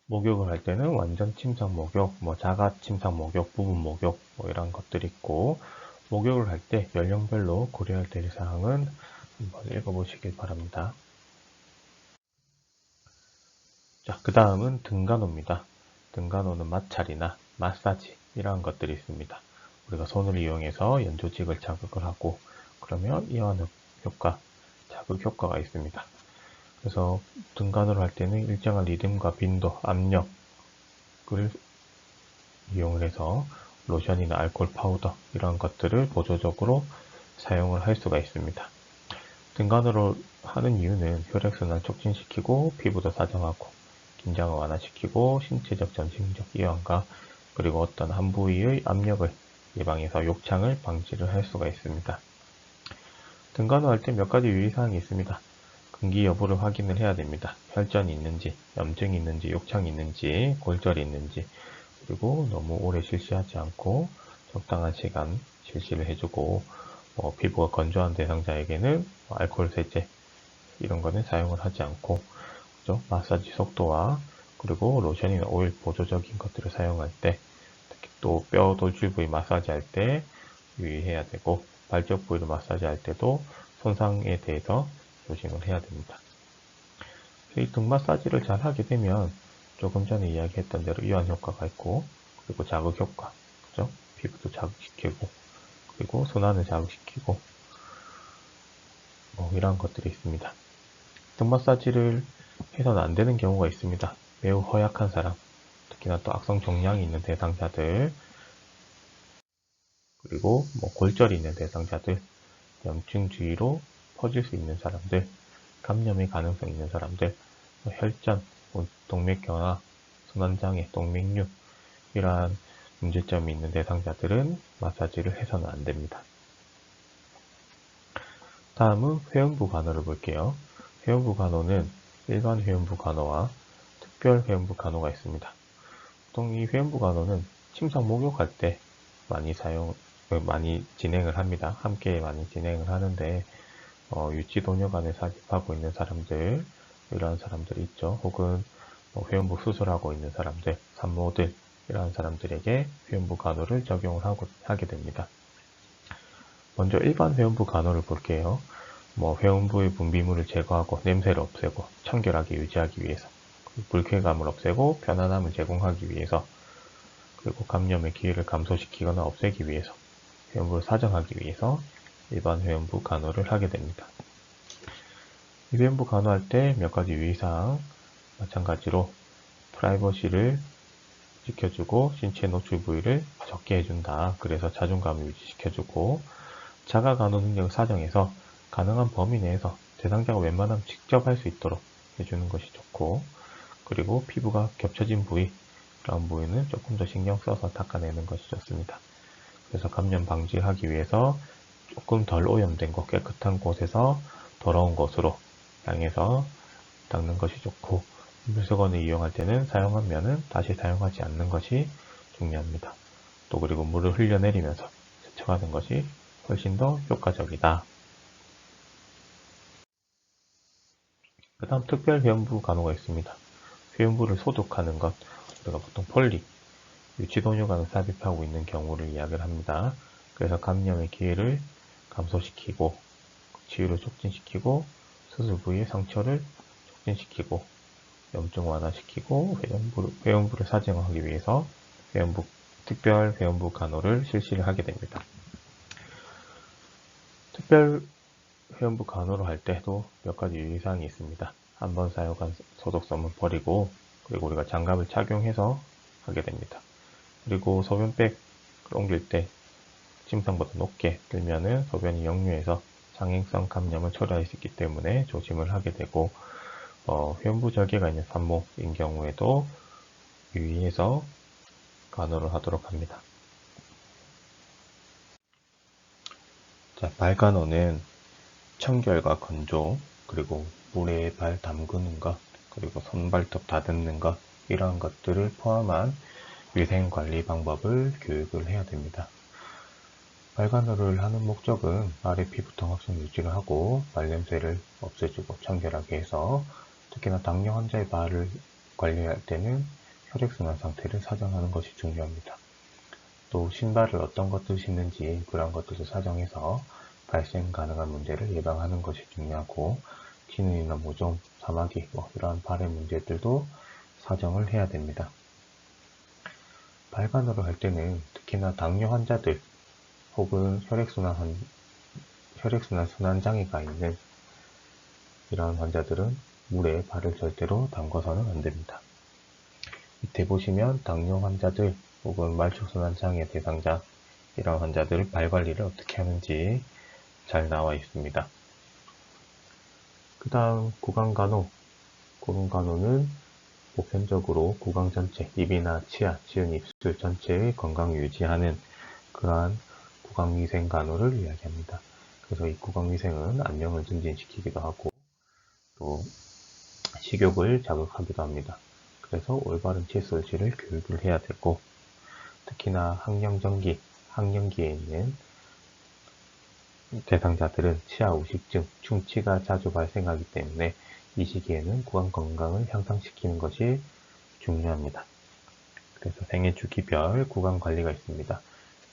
목욕을 할 때는 완전 침상 목욕, 자가 침상 목욕, 부분 목욕, 이런 것들이 있고, 목욕을 할 때 연령별로 고려해야 될 사항은 한번 읽어보시길 바랍니다. 자, 그 다음은 등간호입니다. 등간호는 마찰이나 마사지 이러한 것들이 있습니다. 우리가 손을 이용해서 연조직을 자극을 하고 그러면 이완 효과, 자극 효과가 있습니다. 그래서 등간호를 할 때는 일정한 리듬과 빈도, 압력을 이용을 해서 로션이나 알코올 파우더 이런 것들을 보조적으로 사용을 할 수가 있습니다. 등간호를 하는 이유는 혈액순환을 촉진시키고 피부도 사정하고 긴장을 완화시키고 신체적 전신적 이완과 그리고 어떤 한 부위의 압력을 예방해서 욕창을 방지를 할 수가 있습니다. 등간호 할 때 몇 가지 유의사항이 있습니다. 금기 여부를 확인을 해야 됩니다. 혈전이 있는지, 염증이 있는지, 욕창이 있는지, 골절이 있는지, 그리고 너무 오래 실시하지 않고 적당한 시간 실시를 해주고 피부가 건조한 대상자에게는 알코올 세제 이런 거는 사용을 하지 않고 그죠? 마사지 속도와 그리고 로션이나 오일 보조적인 것들을 사용할 때 특히 또 뼈 돌출 부위 마사지 할 때 유의해야 되고 발적 부위를 마사지 할 때도 손상에 대해서 조심을 해야 됩니다. 이 등 마사지를 잘 하게 되면 조금 전에 이야기했던 대로 이완 효과가 있고 그리고 자극 효과, 그죠? 피부도 자극시키고 그리고 순환을 자극시키고 이런 것들이 있습니다. 등 마사지를 해서는 안 되는 경우가 있습니다. 매우 허약한 사람, 특히나 또 악성 종양이 있는 대상자들, 그리고 골절이 있는 대상자들, 염증 주위로 퍼질 수 있는 사람들, 감염의 가능성 있는 사람들, 혈전, 동맥경화, 순환장애, 동맥류 이러한 문제점이 있는 대상자들은 마사지를 해서는 안 됩니다. 다음은 회음부 간호를 볼게요. 회음부 간호는 일반 회음부 간호와 특별 회음부 간호가 있습니다. 보통 이 회음부 간호는 침상 목욕할 때 많이 진행을 합니다. 함께 많이 진행을 하는데 유치도뇨관에 삽입하고 있는 사람들 이러한 사람들이 있죠. 혹은 회음부 수술하고 있는 사람들, 산모들 이러한 사람들에게 회음부 간호를 적용을 하게 됩니다. 먼저 일반 회음부 간호를 볼게요. 회음부의 분비물을 제거하고 냄새를 없애고 청결하게 유지하기 위해서 불쾌감을 없애고 편안함을 제공하기 위해서 그리고 감염의 기회를 감소시키거나 없애기 위해서 회음부를 사정하기 위해서 일반 회음부 간호를 하게 됩니다. 이 회음부 간호할 때 몇 가지 유의사항 마찬가지로 프라이버시를 지켜주고 신체 노출 부위를 적게 해준다. 그래서 자존감을 유지시켜주고 자가 간호 능력을 사정해서 가능한 범위 내에서 대상자가 웬만하면 직접 할 수 있도록 해주는 것이 좋고 그리고 피부가 겹쳐진 부위 그런 부위는 조금 더 신경 써서 닦아내는 것이 좋습니다. 그래서 감염 방지하기 위해서 조금 덜 오염된 곳, 깨끗한 곳에서 더러운 곳으로 향해서 닦는 것이 좋고 물수건을 이용할 때는 사용한 면은 다시 사용하지 않는 것이 중요합니다. 또 그리고 물을 흘려내리면서 세척하는 것이 훨씬 더 효과적이다. 그 다음 특별 회음부 간호가 있습니다. 회음부를 소독하는 것, 우리가 보통 폴리, 유치도뇨관을 삽입하고 있는 경우를 이야기를 합니다. 그래서 감염의 기회를 감소시키고 치유를 촉진시키고 수술 부위의 상처를 촉진시키고 염증 완화시키고 회음부를 사정하기 위해서 특별 회음부 간호를 실시를 하게 됩니다. 특별 회음부 간호를 할 때도 몇 가지 유의사항이 있습니다. 한번 사용한 소독솜은 버리고 그리고 우리가 장갑을 착용해서 하게 됩니다. 그리고 소변백을 옮길 때 침상보다 높게 들면은 소변이 역류해서 장행성 감염을 초래할 수 있기 때문에 조심을 하게 되고 회음부 절개가 있는 산모인 경우에도 유의해서 간호를 하도록 합니다. 자, 발간호는 청결과 건조, 그리고 물에 발 담그는 것, 그리고 손발톱 다듬는 것, 이러한 것들을 포함한 위생관리 방법을 교육을 해야 됩니다. 발간호를 하는 목적은 발의 피부 통합성 유지를 하고 발냄새를 없애주고 청결하게 해서 특히나 당뇨 환자의 발과 관리할 때는 혈액순환 상태를 사정하는 것이 중요합니다. 또 신발을 어떤 것들 신는지 그런 것들을 사정해서 발생 가능한 문제를 예방하는 것이 중요하고, 기능이나 모종, 사마귀 이러한 발의 문제들도 사정을 해야 됩니다. 발간호를 할 때는 특히나 당뇨 환자들 혹은 혈액순환 순환장애가 있는 이러한 환자들은 물에 발을 절대로 담궈서는 안 됩니다. 밑에 보시면 당뇨 환자들 혹은 말초순환장애 대상자 이런 환자들 발 관리를 어떻게 하는지 잘 나와 있습니다. 그 다음 구강간호. 구강간호는 보편적으로 구강 전체, 입이나 치아, 치은 입술 전체의 건강을 유지하는 그러한 구강위생 간호를 이야기합니다. 그래서 이 구강위생은 안녕을 증진시키기도 하고 또 식욕을 자극하기도 합니다. 그래서 올바른 칫솔질을 교육을 해야 되고, 특히나 학령기에 있는 대상자들은 치아 우식증, 충치가 자주 발생하기 때문에 이 시기에는 구강 건강을 향상시키는 것이 중요합니다. 그래서 생애 주기별 구강 관리가 있습니다.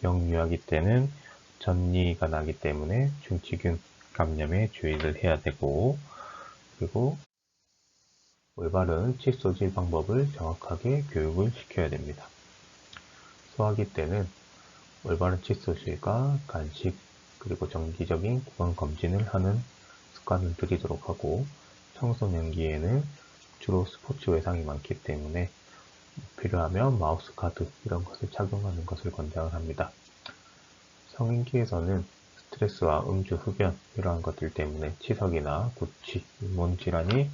명유아기 때는 전이가 나기 때문에 충치균 감염에 주의를 해야 되고, 그리고 올바른 칫솔질 방법을 정확하게 교육을 시켜야 됩니다. 소아기 때는 올바른 칫솔질과 간식, 그리고 정기적인 구강 검진을 하는 습관을 들이도록 하고, 청소년기에는 주로 스포츠 외상이 많기 때문에 필요하면 마우스 가드 이런 것을 착용하는 것을 권장을 합니다. 성인기에서는 스트레스와 음주, 흡연 이러한 것들 때문에 치석이나 구취, 잇몸 질환이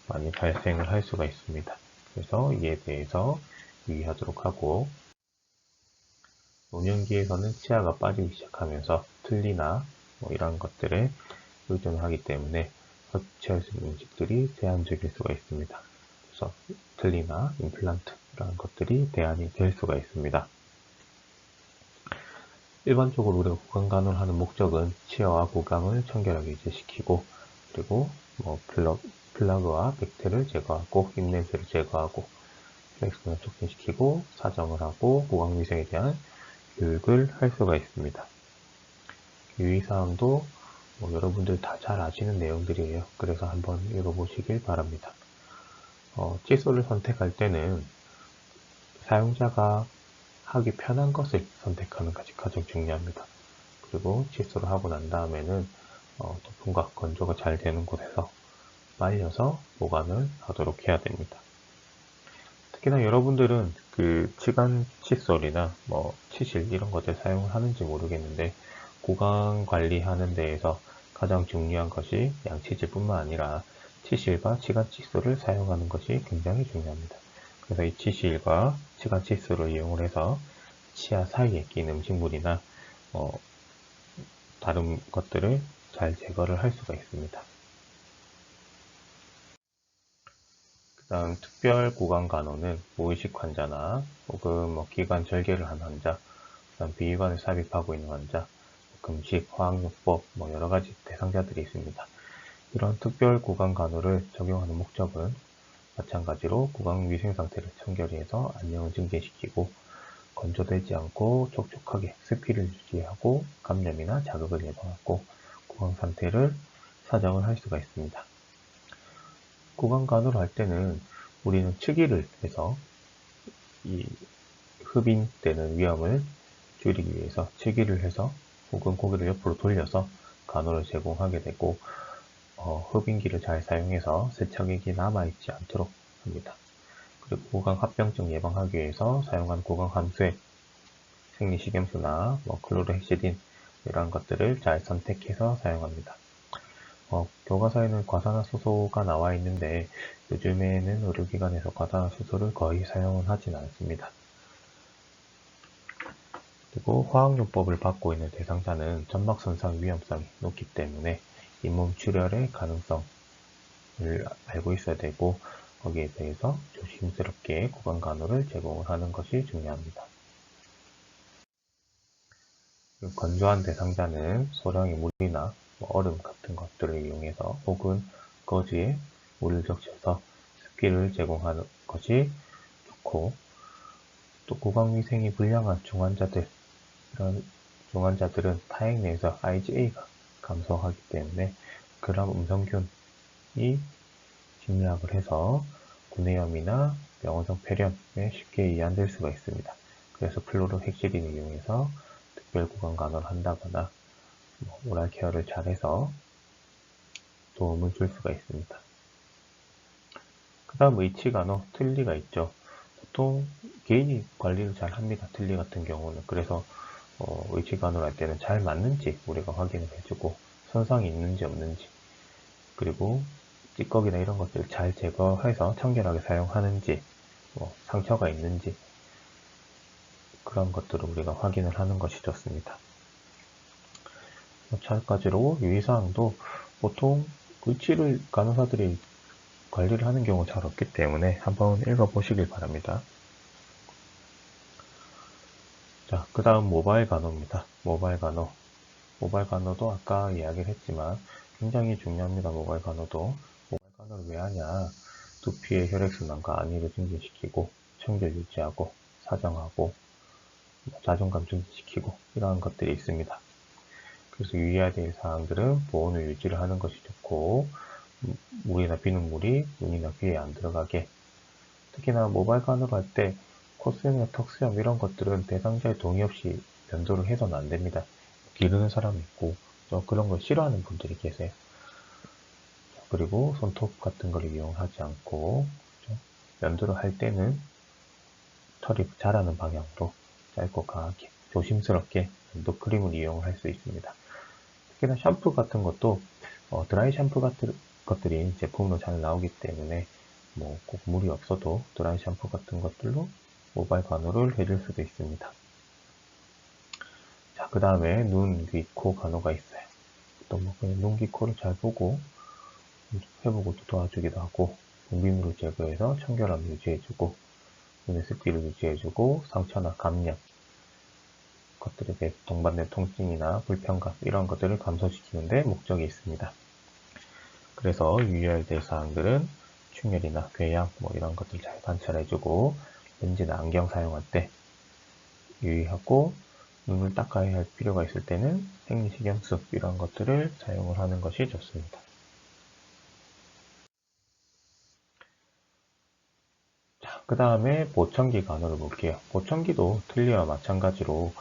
많이 발생을 할 수가 있습니다. 그래서 이에 대해서 유의하도록 하고, 노년기에서는 치아가 빠지기 시작하면서 틀니나 이런 것들에 의존을 하기 때문에 섭취할 수 있는 음식들이 제한적일 수가 있습니다. 그래서 틀니나 임플란트 이런 것들이 대안이 될 수가 있습니다. 일반적으로 우리가 구강 간호를 하는 목적은 치아와 구강을 청결하게 유지시키고, 그리고 플라그와 백태를 제거하고, 입냄새를 제거하고, 혈액순환을 촉진시키고, 사정을 하고, 구강위생에 대한 교육을 할 수가 있습니다. 유의사항도 여러분들 다 잘 아시는 내용들이에요. 그래서 한번 읽어보시길 바랍니다. 칫솔을 선택할 때는 사용자가 하기 편한 것을 선택하는 것이 가장 중요합니다. 그리고 칫솔을 하고 난 다음에는 통풍과 건조가 잘 되는 곳에서 말려서 보관을 하도록 해야 됩니다. 특히나 여러분들은 그 치간 칫솔이나 치실 이런 것들 사용을 하는지 모르겠는데, 구강 관리하는 데에서 가장 중요한 것이 양치질뿐만 아니라 치실과 치간 칫솔을 사용하는 것이 굉장히 중요합니다. 그래서 이 치실과 치간 칫솔을 이용을 해서 치아 사이에 낀 음식물이나 다른 것들을 잘 제거를 할 수가 있습니다. 그 다음 특별 구강 간호는 무의식 환자나 혹은 기관 절개를 한 환자, 그다음 비위관을 삽입하고 있는 환자, 금식, 화학요법 여러 가지 대상자들이 있습니다. 이런 특별 구강 간호를 적용하는 목적은 마찬가지로 구강 위생 상태를 청결히 해서 안녕을 증진시키고, 건조되지 않고 촉촉하게 습기를 유지하고 감염이나 자극을 예방하고 구강 상태를 사정을 할 수가 있습니다. 구강 간호를 할 때는 우리는 치기를 해서 이 흡인되는 위험을 줄이기 위해서 치기를 해서 혹은 고개를 옆으로 돌려서 간호를 제공하게 되고, 흡인기를 잘 사용해서 세척액이 남아있지 않도록 합니다. 그리고 구강 합병증 예방하기 위해서 사용한 구강 함수액, 생리식염수나 클로르헥시딘 이러한 것들을 잘 선택해서 사용합니다. 교과서에는 과산화수소가 나와 있는데 요즘에는 의료기관에서 과산화수소를 거의 사용은 하진 않습니다. 그리고 화학요법을 받고 있는 대상자는 점막 손상 위험성이 높기 때문에 잇몸 출혈의 가능성을 알고 있어야 되고, 거기에 대해서 조심스럽게 구강 간호를 제공을 하는 것이 중요합니다. 건조한 대상자는 소량의 물이나 얼음 같은 것들을 이용해서 혹은 거즈에 물을 적셔서 습기를 제공하는 것이 좋고, 또 구강위생이 불량한 중환자들, 이런 중환자들은 타액 내에서 IgA가 감소하기 때문에 그람 음성균이 침략을 해서 구내염이나 병원성 폐렴에 쉽게 이완될 수가 있습니다. 그래서 클로로헥시린을 이용해서 특별 구강 간호를 한다거나 오랄 케어를 잘해서 도움을 줄 수가 있습니다. 그 다음 의치 간호, 틀니가 있죠. 보통 개인이 관리를 잘 합니다. 틀니 같은 경우는. 그래서 의치 간호를 할 때는 잘 맞는지 우리가 확인을 해주고, 손상이 있는지 없는지, 그리고 찌꺼기나 이런 것들을 잘 제거해서 청결하게 사용하는지, 상처가 있는지, 그런 것들을 우리가 확인을 하는 것이 좋습니다. 마찬가지로 유의사항도 보통 의치를 간호사들이 관리를 하는 경우 잘 없기 때문에 한번 읽어보시길 바랍니다. 자, 그 다음 모바일 간호입니다. 모바일 간호. 모바일 간호도 아까 이야기를 했지만 굉장히 중요합니다. 모바일 간호도. 모바일 간호를 왜 하냐? 두피의 혈액순환과 안위를 증진시키고, 청결 유지하고, 사정하고, 자존감 증진시키고, 이러한 것들이 있습니다. 그래서 유의해야 될 사항들은 보온을 유지를 하는 것이 좋고, 물이나 비눗물이 눈이나 귀에 안 들어가게, 특히나 모바일 간호를 할 때 콧수염이나 턱수염 이런 것들은 대상자의 동의 없이 면도를 해서는 안 됩니다. 기르는 사람이 있고 그런 걸 싫어하는 분들이 계세요. 그리고 손톱 같은 걸 이용하지 않고, 면도를 할 때는 털이 자라는 방향으로 짧고 강하게 조심스럽게 면도 크림을 이용할 수 있습니다. 특히나 샴푸 같은 것도 드라이 샴푸 같은 것들이 제품으로 잘 나오기 때문에 꼭 물이 없어도 드라이 샴푸 같은 것들로 모바일 간호를 해줄 수도 있습니다. 자, 그 다음에 눈, 귀, 코 간호가 있어요. 또 그냥 눈, 귀, 코를 잘 보고 회복을 도와주기도 하고, 분비물을 제거해서 청결함을 유지해주고, 눈의 습기를 유지해주고, 상처나 감염 것들에 대해 동반된 통증이나 불편감 이런 것들을 감소시키는 데 목적이 있습니다. 그래서 유의해야 될 사항들은 충혈이나 궤양 이런 것들 잘 관찰해주고, 렌즈나 안경 사용할 때 유의하고, 눈을 닦아야 할 필요가 있을 때는 생리식염수 이런 것들을 사용을 하는 것이 좋습니다. 자, 그 다음에 보청기 간호를 볼게요. 보청기도 틀니와 마찬가지로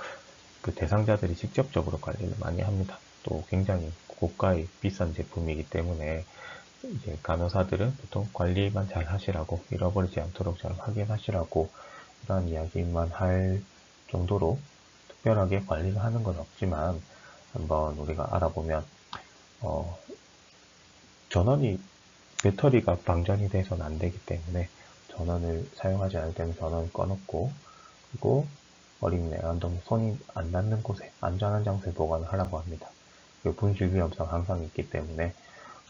그 대상자들이 직접적으로 관리를 많이 합니다. 또 굉장히 고가의 비싼 제품이기 때문에 이제 간호사들은 보통 관리만 잘 하시라고, 잃어버리지 않도록 잘 확인하시라고 이런 이야기만 할 정도로 특별하게 관리를 하는 건 없지만, 한번 우리가 알아보면 전원이 배터리가 방전이 돼서는 안 되기 때문에 전원을 사용하지 않을 때는 전원을 꺼놓고, 그리고 어린애, 안동 손이 안 닿는 곳에 안전한 장소에 보관을 하라고 합니다. 그리고 분실 위험성 항상 있기 때문에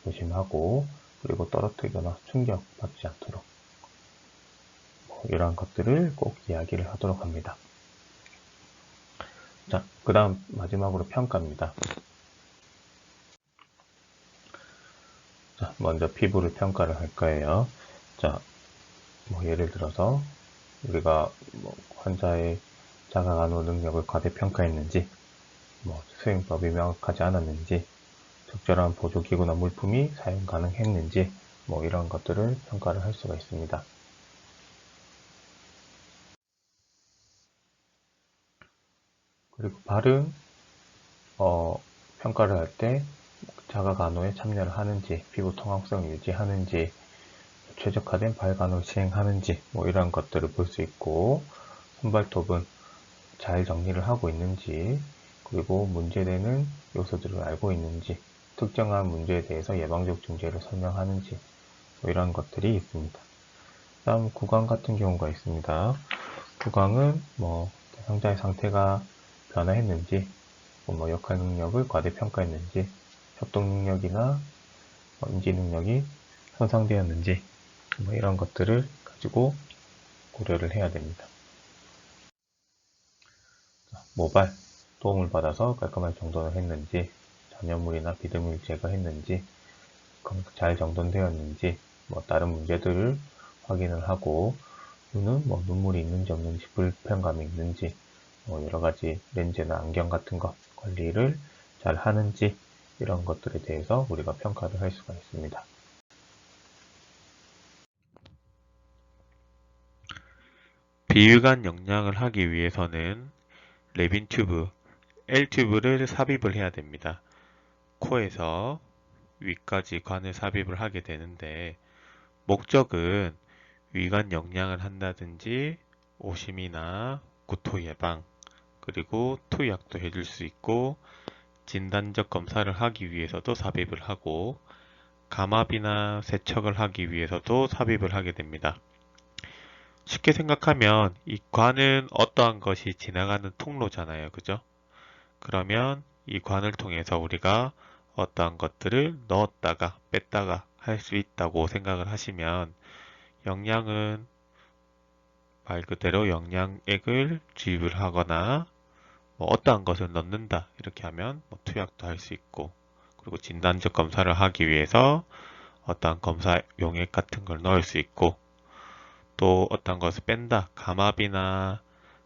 조심하고, 그리고 떨어뜨리거나 충격받지 않도록 이러한 것들을 꼭 이야기를 하도록 합니다. 자, 그 다음 마지막으로 평가입니다. 자, 먼저 피부를 평가를 할 거예요. 자, 예를 들어서 우리가 환자의 자가간호 능력을 과대평가했는지, 수행법이 명확하지 않았는지, 적절한 보조기구나 물품이 사용 가능했는지, 이런 것들을 평가를 할 수가 있습니다. 그리고 발음 평가를 할 때 자가간호에 참여를 하는지, 피부 통합성을 유지하는지, 최적화된 발간호를 시행하는지 이런 것들을 볼 수 있고, 손발톱은 잘 정리를 하고 있는지, 그리고 문제되는 요소들을 알고 있는지, 특정한 문제에 대해서 예방적 중재를 설명하는지 이런 것들이 있습니다. 다음 구강 같은 경우가 있습니다. 구강은 대상자의 상태가 변화했는지, 역할 능력을 과대평가했는지, 협동 능력이나 인지 능력이 손상되었는지 이런 것들을 가지고 고려를 해야 됩니다. 모발, 도움을 받아서 깔끔하게 정돈을 했는지, 잔여물이나 비듬을 제거했는지, 잘 정돈되었는지, 다른 문제들을 확인을 하고, 눈은 뭐 눈물이 있는지 없는지, 불편감이 있는지, 여러 가지 렌즈나 안경 같은 것 관리를 잘 하는지, 이런 것들에 대해서 우리가 평가를 할 수가 있습니다. 비위관 영양을 하기 위해서는 레빈 튜브, L튜브를 삽입을 해야 됩니다. 코에서 위까지 관을 삽입을 하게 되는데, 목적은 위관 영양을 한다든지 오심이나 구토 예방, 그리고 투약도 해줄 수 있고, 진단적 검사를 하기 위해서도 삽입을 하고, 감압이나 세척을 하기 위해서도 삽입을 하게 됩니다. 쉽게 생각하면 이 관은 어떠한 것이 지나가는 통로잖아요. 그죠? 그러면 이 관을 통해서 우리가 어떠한 것들을 넣었다가 뺐다가 할 수 있다고 생각을 하시면, 영양은 말 그대로 영양액을 주입을 하거나 뭐 어떠한 것을 넣는다 이렇게 하면 뭐 투약도 할 수 있고, 그리고 진단적 검사를 하기 위해서 어떠한 검사 용액 같은 걸 넣을 수 있고, 또 어떤 것을 뺀다, 감압이나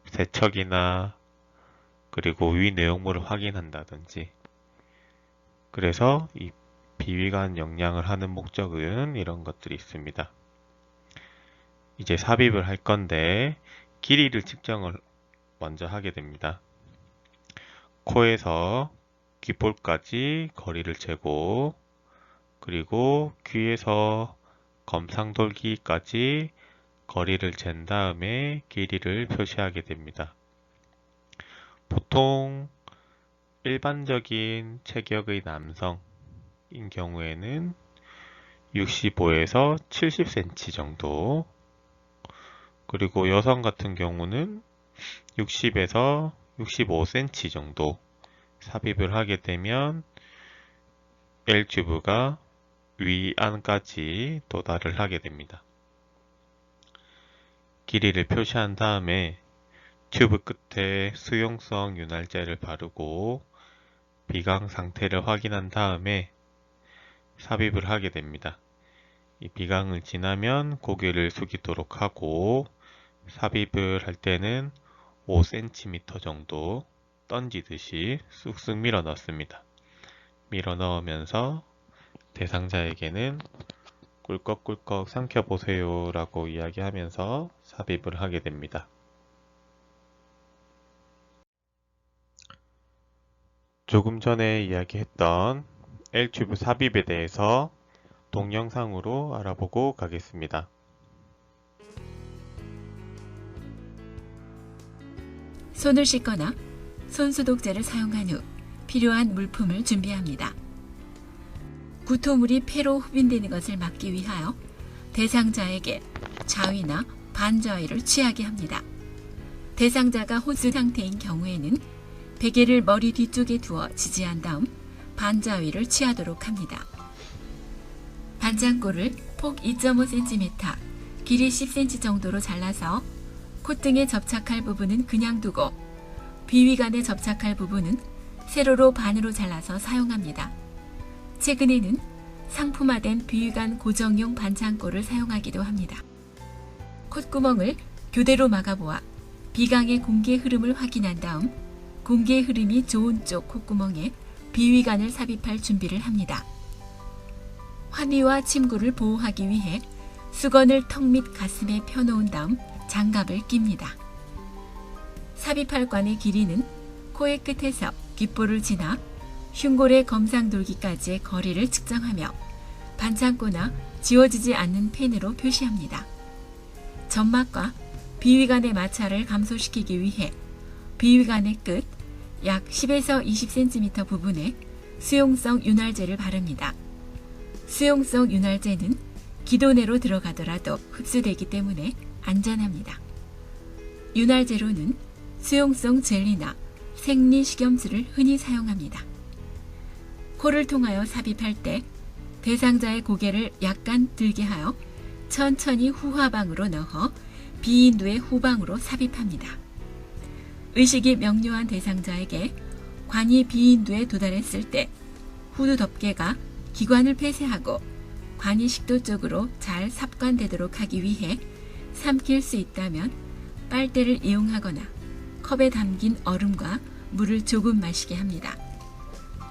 세척이나 그리고 위 내용물을 확인한다든지. 그래서 이 비위관 영양을 하는 목적은 이런 것들이 있습니다. 이제 삽입을 할 건데 길이를 측정을 먼저 하게 됩니다. 코에서 귓볼까지 거리를 재고, 그리고 귀에서 검상돌기까지 거리를 잰 다음에 길이를 표시하게 됩니다. 보통 일반적인 체격의 남성인 경우에는 65에서 70cm 정도, 그리고 여성 같은 경우는 60에서 65cm 정도 삽입을 하게 되면 L튜브가 위안까지 도달을 하게 됩니다. 길이를 표시한 다음에 튜브 끝에 수용성 윤활제를 바르고 비강 상태를 확인한 다음에 삽입을 하게 됩니다. 이 비강을 지나면 고개를 숙이도록 하고, 삽입을 할 때는 5cm 정도 던지듯이 쑥쑥 밀어 넣습니다. 밀어 넣으면서 대상자에게는 꿀꺽꿀꺽 삼켜보세요 라고 이야기하면서 삽입을 하게 됩니다. 조금 전에 이야기했던 L튜브 삽입에 대해서 동영상으로 알아보고 가겠습니다. 손을 씻거나 손소독제를 사용한 후 필요한 물품을 준비합니다. 구토물이 폐로 흡인되는 것을 막기 위하여 대상자에게 자위나 반자위를 취하게 합니다. 대상자가 혼수 상태인 경우에는 베개를 머리 뒤쪽에 두어 지지한 다음 반자위를 취하도록 합니다. 반창고를 폭 2.5cm, 길이 10cm 정도로 잘라서 콧등에 접착할 부분은 그냥 두고 비위관에 접착할 부분은 세로로 반으로 잘라서 사용합니다. 최근에는 상품화된 비위관 고정용 반창고를 사용하기도 합니다. 콧구멍을 교대로 막아보아 비강의 공기 흐름을 확인한 다음 공기의 흐름이 좋은 쪽 콧구멍에 비위관을 삽입할 준비를 합니다. 환희와 침구를 보호하기 위해 수건을 턱 및 가슴에 펴놓은 다음 장갑을 낍니다. 삽입할 관의 길이는 코의 끝에서 귓볼을 지나 흉골의 검상돌기까지의 거리를 측정하며 반창고나 지워지지 않는 펜으로 표시합니다. 점막과 비위관의 마찰을 감소시키기 위해 비위관의 끝 약 10에서 20cm 부분에 수용성 윤활제를 바릅니다. 수용성 윤활제는 기도 내로 들어가더라도 흡수되기 때문에 안전합니다. 윤활제로는 수용성 젤리나 생리식염수를 흔히 사용합니다. 코를 통하여 삽입할 때 대상자의 고개를 약간 들게 하여 천천히 후하방으로 넣어 비인두의 후방으로 삽입합니다. 의식이 명료한 대상자에게 관이 비인두에 도달했을 때 후두 덮개가 기관을 폐쇄하고 관이 식도 쪽으로 잘 삽관되도록 하기 위해 삼킬 수 있다면 빨대를 이용하거나 컵에 담긴 얼음과 물을 조금 마시게 합니다.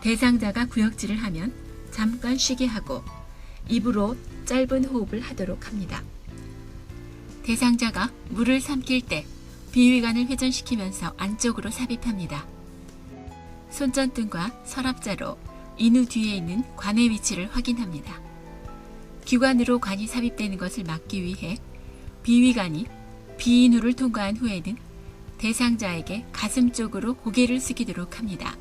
대상자가 구역질을 하면 잠깐 쉬게 하고 입으로 짧은 호흡을 하도록 합니다. 대상자가 물을 삼킬 때 비위관을 회전시키면서 안쪽으로 삽입합니다. 손전등과 서랍자로 인후 뒤에 있는 관의 위치를 확인합니다. 귀관으로 관이 삽입되는 것을 막기 위해 비위관이 비인후를 통과한 후에는 대상자에게 가슴 쪽으로 고개를 숙이도록 합니다.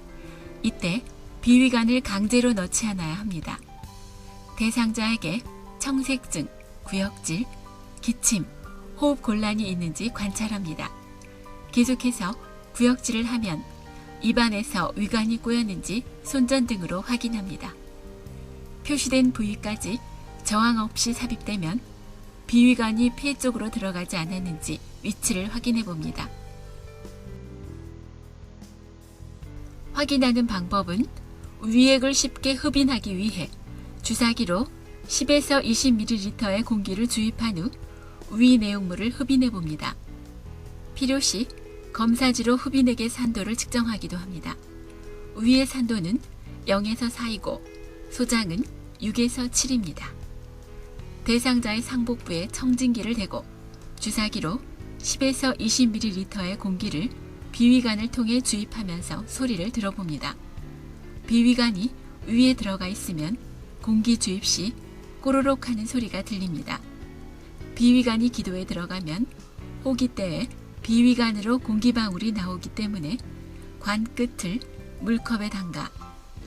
이때 비위관을 강제로 넣지 않아야 합니다. 대상자에게 청색증, 구역질, 기침, 호흡 곤란이 있는지 관찰합니다. 계속해서 구역질을 하면 입안에서 위관이 꼬였는지 손전등으로 확인합니다. 표시된 부위까지 저항 없이 삽입되면 비위관이 폐 쪽으로 들어가지 않았는지 위치를 확인해 봅니다. 확인하는 방법은 위액을 쉽게 흡인하기 위해 주사기로 10에서 20ml의 공기를 주입한 후 위 내용물을 흡인해 봅니다. 필요시 검사지로 흡인액의 산도를 측정하기도 합니다. 위의 산도는 0에서 4이고 소장은 6에서 7입니다. 대상자의 상복부에 청진기를 대고 주사기로 10에서 20ml의 공기를 비위관을 통해 주입하면서 소리를 들어봅니다. 비위관이 위에 들어가 있으면 공기 주입 시 꼬르륵 하는 소리가 들립니다. 비위관이 기도에 들어가면 호기때에 비위관으로 공기방울이 나오기 때문에 관 끝을 물컵에 담가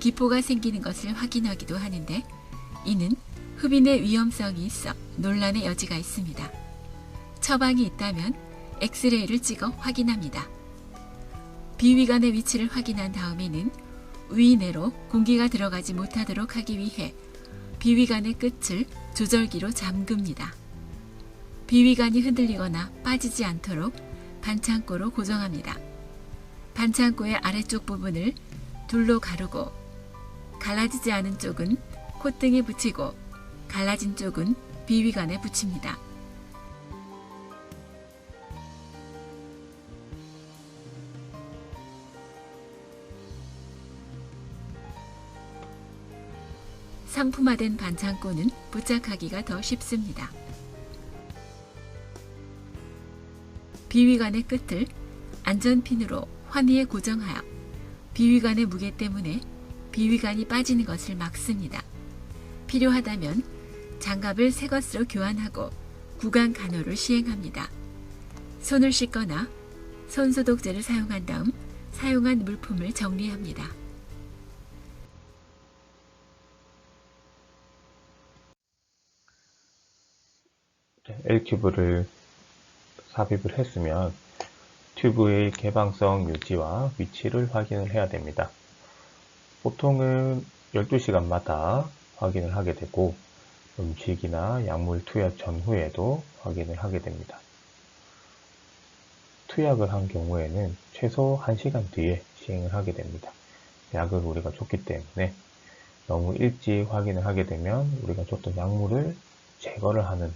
기포가 생기는 것을 확인하기도 하는데 이는 흡인의 위험성이 있어 논란의 여지가 있습니다. 처방이 있다면 엑스레이를 찍어 확인합니다. 비위관의 위치를 확인한 다음에는 위 내로 공기가 들어가지 못하도록 하기 위해 비위관의 끝을 조절기로 잠급니다. 비위관이 흔들리거나 빠지지 않도록 반창고로 고정합니다. 반창고의 아래쪽 부분을 둘로 가르고 갈라지지 않은 쪽은 콧등에 붙이고 갈라진 쪽은 비위관에 붙입니다. 상품화된 반창고는 부착하기가 더 쉽습니다. 비위관의 끝을 안전핀으로 환희에 고정하여 비위관의 무게 때문에 비위관이 빠지는 것을 막습니다. 필요하다면 장갑을 새 것으로 교환하고 구강 간호를 시행합니다. 손을 씻거나 손소독제를 사용한 다음 사용한 물품을 정리합니다. L튜브를 삽입을 했으면 튜브의 개방성 유지와 위치를 확인을 해야 됩니다. 보통은 12시간마다 확인을 하게 되고 음식이나 약물 투약 전후에도 확인을 하게 됩니다. 투약을 한 경우에는 최소 1시간 뒤에 시행을 하게 됩니다. 약을 우리가 줬기 때문에 너무 일찍 확인을 하게 되면 우리가 줬던 약물을 제거를 하는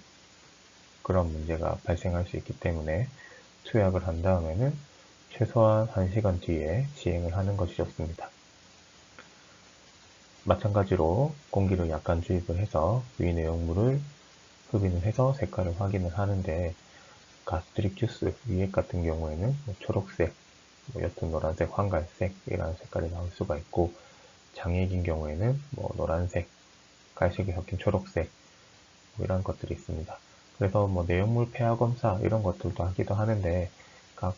그런 문제가 발생할 수 있기 때문에 투약을 한 다음에는 최소한 1시간 뒤에 시행을 하는 것이 좋습니다. 마찬가지로 공기를 약간 주입을 해서 위 내용물을 흡인을 해서 색깔을 확인을 하는데 가스트릭 주스 위액 같은 경우에는 초록색, 옅은 노란색, 황갈색 이라는 색깔이 나올 수가 있고 장액인 경우에는 노란색, 갈색이 섞인 초록색 이런 것들이 있습니다. 그래서 내용물 폐하 검사 이런 것들도 하기도 하는데 각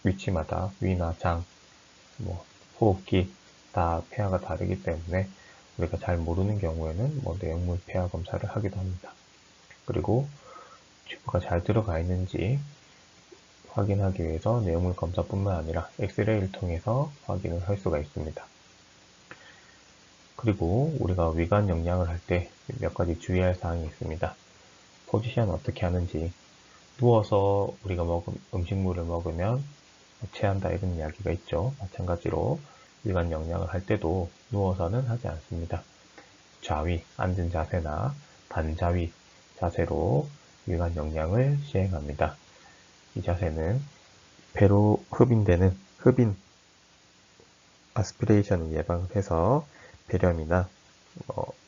위치마다 위나 장, 호흡기 다 폐하가 다르기 때문에 우리가 잘 모르는 경우에는 내용물 폐하 검사를 하기도 합니다. 그리고 튜브가 잘 들어가 있는지 확인하기 위해서 내용물 검사뿐만 아니라 엑스레이를 통해서 확인을 할 수가 있습니다. 그리고 우리가 위관 영양을 할 때 몇 가지 주의할 사항이 있습니다. 포지션 어떻게 하는지, 누워서 우리가 음식물을 먹으면 체한다 이런 이야기가 있죠. 마찬가지로 위관 영양을 할 때도 누워서는 하지 않습니다. 좌위, 앉은 자세나 반좌위 자세로 위관 영양을 시행합니다. 이 자세는 배로 흡인되는 흡인 아스피레이션을 예방을 해서 배렴이나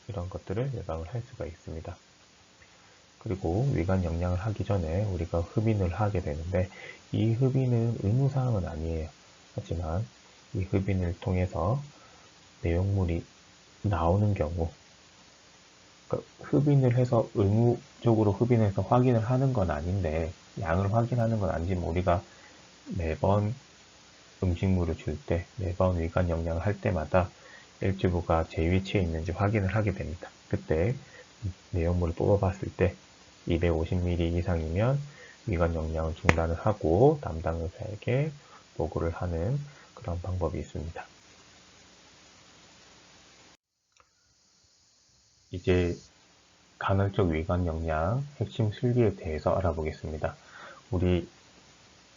이런 것들을 예방을 할 수가 있습니다. 그리고 위관 영양을 하기 전에 우리가 흡인을 하게 되는데 이 흡인은 의무사항은 아니에요. 하지만 이 흡인을 통해서 내용물이 나오는 경우, 그러니까 흡인을 해서 의무적으로 흡인해서 확인을 하는 건 아닌데 양을 확인하는 건 아니지만 우리가 매번 음식물을 줄 때, 매번 위관 영양을 할 때마다 일주부가 제 위치에 있는지 확인을 하게 됩니다. 그때 내용물을 뽑아봤을 때 250ml 이상이면 위관 영양을 중단을 하고 담당 의사에게 보고를 하는 그런 방법이 있습니다. 이제 간헐적 위관 영양 핵심 술기에 대해서 알아보겠습니다. 우리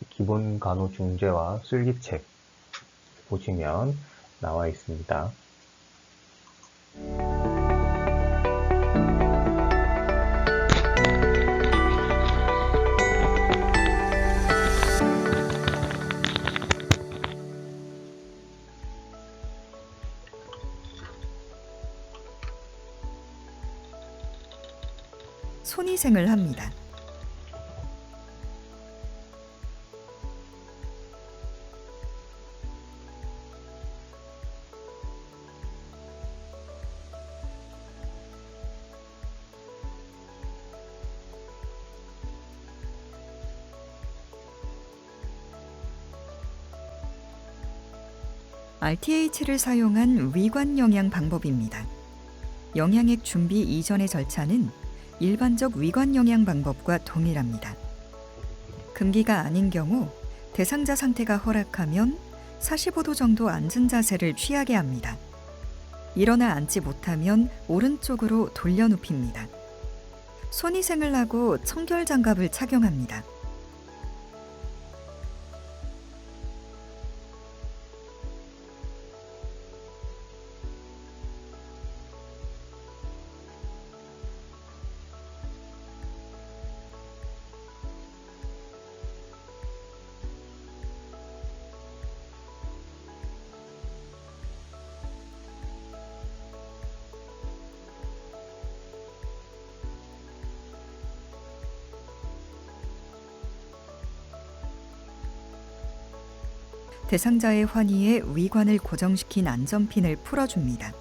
기본 간호 중재와 술기책 보시면 나와 있습니다. 손위생을 합니다. RTH를 사용한 위관 영양 방법입니다. 영양액 준비 이전의 절차는 일반적 위관 영양 방법과 동일합니다. 금기가 아닌 경우 대상자 상태가 허락하면 45도 정도 앉은 자세를 취하게 합니다. 일어나 앉지 못하면 오른쪽으로 돌려 눕힙니다. 손위생을 하고 청결 장갑을 착용합니다. 대상자의 환희에 위관을 고정시킨 안전핀을 풀어줍니다.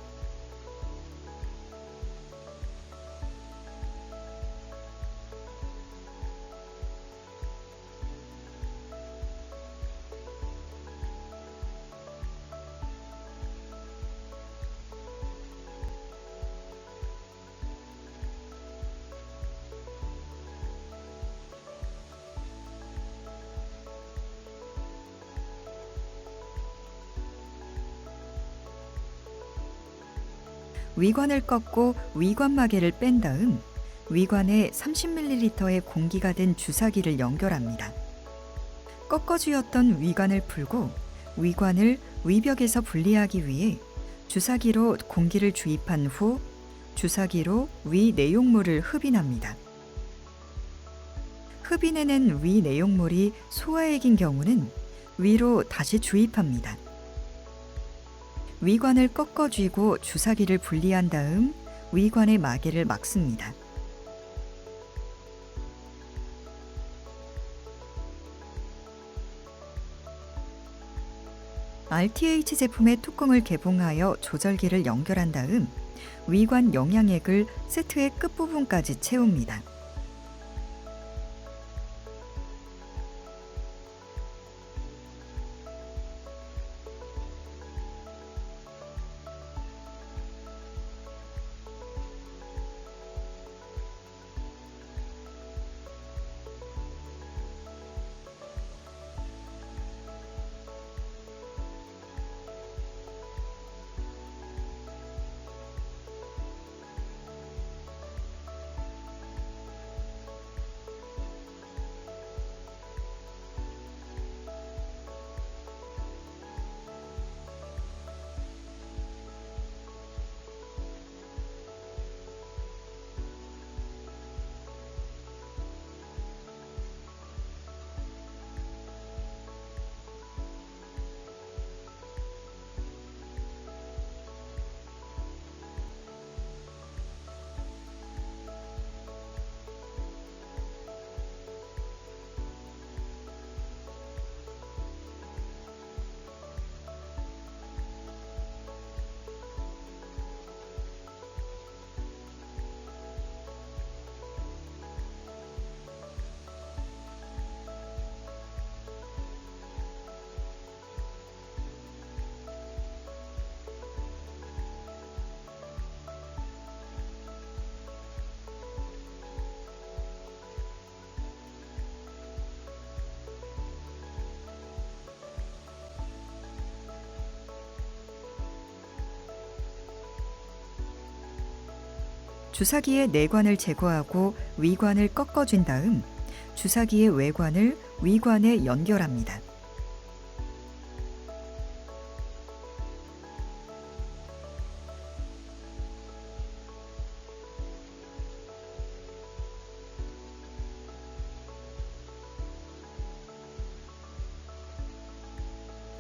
위관을 꺾고 위관마개를 뺀 다음 위관에 30ml의 공기가 든 주사기를 연결합니다. 꺾어쥐었던 위관을 풀고 위관을 위벽에서 분리하기 위해 주사기로 공기를 주입한 후 주사기로 위 내용물을 흡인합니다. 흡인해낸 위 내용물이 소화액인 경우는 위로 다시 주입합니다. 위관을 꺾어쥐고 주사기를 분리한 다음 위관의 마개를 막습니다. RTH 제품의 뚜껑을 개봉하여 조절기를 연결한 다음 위관 영양액을 세트의 끝부분까지 채웁니다. 주사기의 내관을 제거하고 위관을 꺾어준 다음 주사기의 외관을 위관에 연결합니다.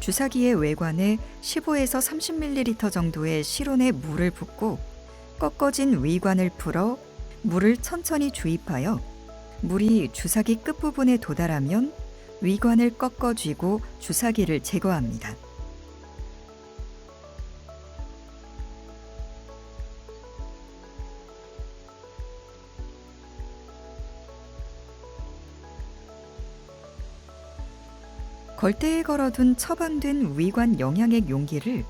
주사기의 외관에 15에서 30ml 정도의 실온의 물을 붓고 꺾어진 위관을 풀어 물을 천천히 주입하여 물이 주사기 끝부분에 도달하면 위관을 꺾어쥐고 주사기를 제거합니다. 걸대에 걸어둔 처방된 위관 영양액 용기를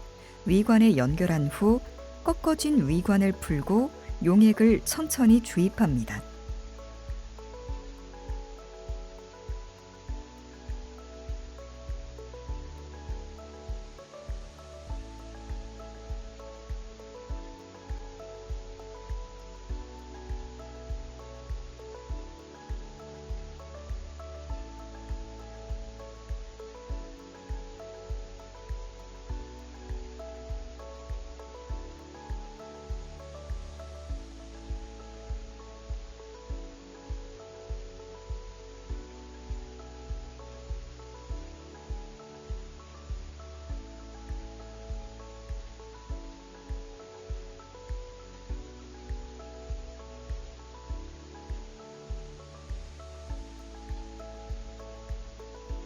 위관에 연결한 후 꺾어진 위관을 풀고 용액을 천천히 주입합니다.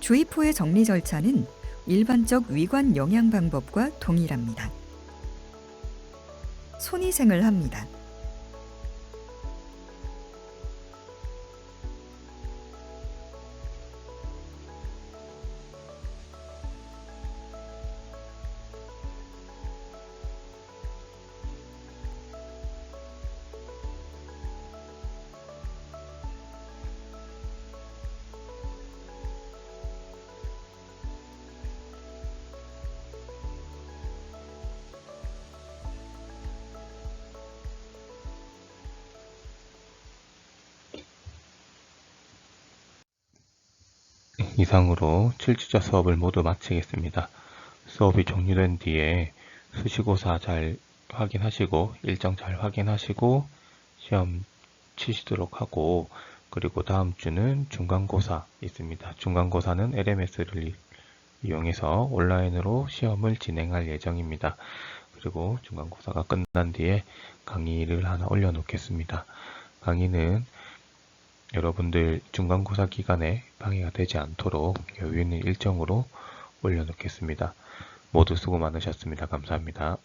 주입 후의 정리 절차는 일반적 위관 영양 방법과 동일합니다. 손위생을 합니다. 이상으로 7주차 수업을 모두 마치겠습니다. 수업이 종료된 뒤에 수시고사 잘 확인하시고 일정 잘 확인하시고 시험 치시도록 하고, 그리고 다음 주는 중간고사 있습니다. 중간고사는 LMS를 이용해서 온라인으로 시험을 진행할 예정입니다. 그리고 중간고사가 끝난 뒤에 강의를 하나 올려놓겠습니다. 강의는 여러분들 중간고사 기간에 방해가 되지 않도록 여유 있는 일정으로 올려놓겠습니다. 모두 수고 많으셨습니다. 감사합니다.